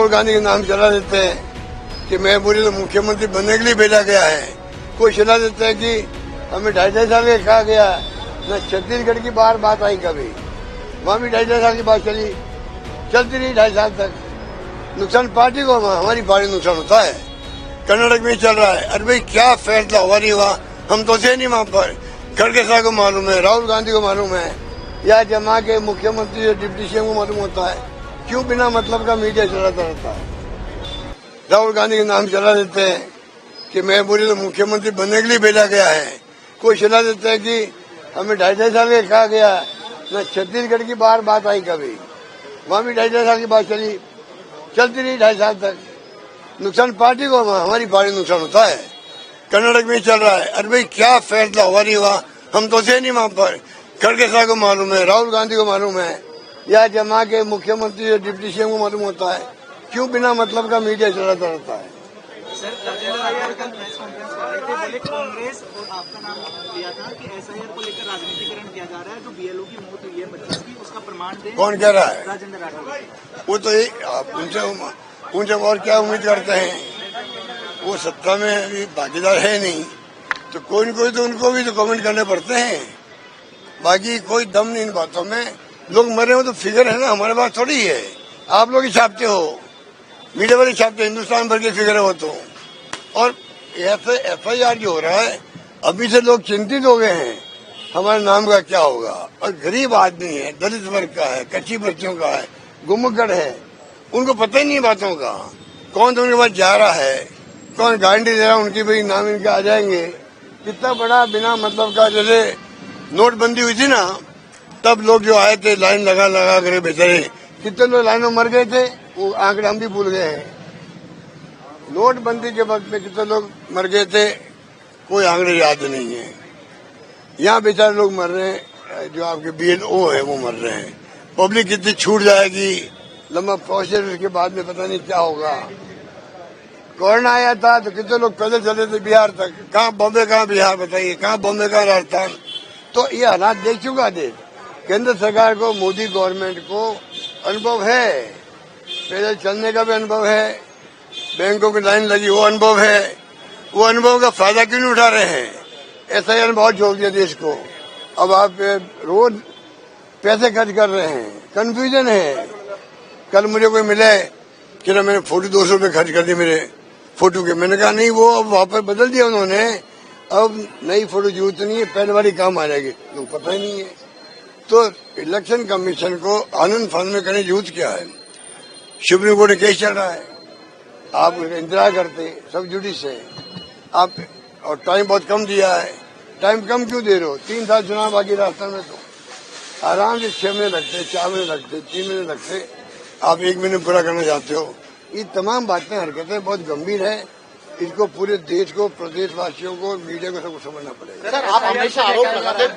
राहुल गांधी के नाम चला देते हैं कि मैं बोले तो मुख्यमंत्री बनने के लिए भेजा गया है। कोई चला देता है कि हमें 2.5 साल के कहा गया न छत्तीसगढ़ की बात आई कभी, वहाँ भी 2.5 साल की बात चलती रही 2.5 साल तक। नुकसान पार्टी को, हमारी पार्टी नुकसान होता है। कर्नाटक में चल रहा है, अरे भाई क्या फैसला हुआ नहीं हुआ हम तो थे नहीं वहाँ पर। खड़गे साहब को मालूम है, राहुल गांधी को मालूम है, या जमा के मुख्यमंत्री और डिप्टी सीएम को मालूम होता है क्यों बिना मतलब का मीडिया चलाता रहता है। राहुल गांधी के नाम चला देते हैं कि मैं बोले तो मुख्यमंत्री बनने के लिए भेजा गया है। कोई चला देता है कि हमें 2.5 साल के कहा गया न छत्तीसगढ़ की बात आई कभी, वहाँ भी 2.5 साल की बात चलती रही 2.5 साल तक। नुकसान पार्टी को, हमारी पार्टी नुकसान होता है। कर्नाटक में चल रहा है, अरे भाई क्या फैसला हुआ नहीं हुआ हम तो थे नहीं वहाँ पर। खड़गे साहब को मालूम है, राहुल गांधी को मालूम है, या जमा के मुख्यमंत्री और डिप्टी सीएम को मालूम होता है क्यों बिना मतलब का मीडिया चलाता रहता है। सर, राजेंद्र राठौर कल प्रेस कॉन्फ्रेंस कर रहे थे, बोले कांग्रेस और आपका नाम लिया था कि एसआईआर को लेकर राजनीतिकरण किया जा रहा है, जो बीएलओ की मौत हुई है बच्चे की, उसका प्रमाण दें। कौन कह रहा है? राजेंद्र राठौर। वो तो उनसे और क्या उम्मीद करते हैं, वो सत्ता में अभी भागीदार है नहीं, तो कोई न कोई तो उनको भी तो कमेंट करने पड़ते हैं। बाकी कोई दम नहीं इन बातों में। लोग मरे हो तो फिगर है ना, हमारे पास थोड़ी है। आप लोग ही छापते हो, मीडिया वाले छापते, हिंदुस्तान भर की फिगर है वो तो। और ऐसे एफआईआर जो हो रहा है, अभी से लोग चिंतित हो गए हैं हमारे नाम का क्या होगा। और गरीब आदमी है, दलित वर्ग का है, कच्ची बच्चों का है, गुमगढ़ है, उनको पता ही नहीं बातों का। कौन तो उनके पास जा रहा है, कौन गारंटी दे रहा है उनकी भाई नाम इनके आ जाएंगे। कितना बड़ा बिना मतलब का, जैसे नोटबंदी हुई थी ना, तब लोग जो आए थे लाइन लगा कर बेचारे, कितने लोग लाइन में मर गए थे, वो आंकड़े हम भी भूल गए हैं। नोटबंदी के वक्त में कितने लोग मर गए थे, कोई आंकड़े याद नहीं है। यहाँ बेचारे लोग मर रहे हैं, जो आपके बीएलओ है वो मर रहे हैं। पब्लिक कितनी छूट जाएगी, लंबा प्रोसेस, उसके बाद में पता नहीं क्या होगा। कोरोना आया था तो कितने लोग पैदल चले थे बिहार तक, कहाँ बॉम्बे कहाँ बिहार, बताइए कहाँ बॉम्बे कहाँ राजस्थान। तो ये हालात देख चुका देश। केंद्र सरकार को, मोदी गवर्नमेंट को अनुभव है, पैदल चलने का भी अनुभव है, बैंकों की लाइन लगी वो अनुभव है। वो अनुभव का फायदा क्यों नहीं उठा रहे हैं? एसआईआर बहुत जोड़ दिया देश को। अब आप रोज पैसे खर्च कर रहे हैं, कंफ्यूजन है। कल मुझे कोई मिले कि ना मैंने फोटो 200 रुपये खर्च कर दिए मेरे फोटो के। मैंने कहा नहीं, वो अब वहाँ पर बदल दिया उन्होंने, अब नई फोटो जरूरत नहीं है, पहले वाली काम आ जाएगी। तो पता ही नहीं है। तो इलेक्शन कमीशन को आनंद फानंद में करने जरूरत क्या है? सुप्रीम कोर्ट में केस चल रहा है, आप इंतजार करते, सब जुडिस है आप, और टाइम बहुत कम दिया है। टाइम कम क्यों दे रहे हो? 3 साल चुनाव बाकी राजस्थान में, तो आराम से 6 महीने लगते, 4 महीने लगते, 3 महीने लगते, आप 1 महीने पूरा करना चाहते हो। ये तमाम बातें, हरकतें बहुत गंभीर है। इसको पूरे देश को, प्रदेशवासियों को, मीडिया को सबको समझना पड़ेगा। सर, आप हमेशा आरोप लगाते हैं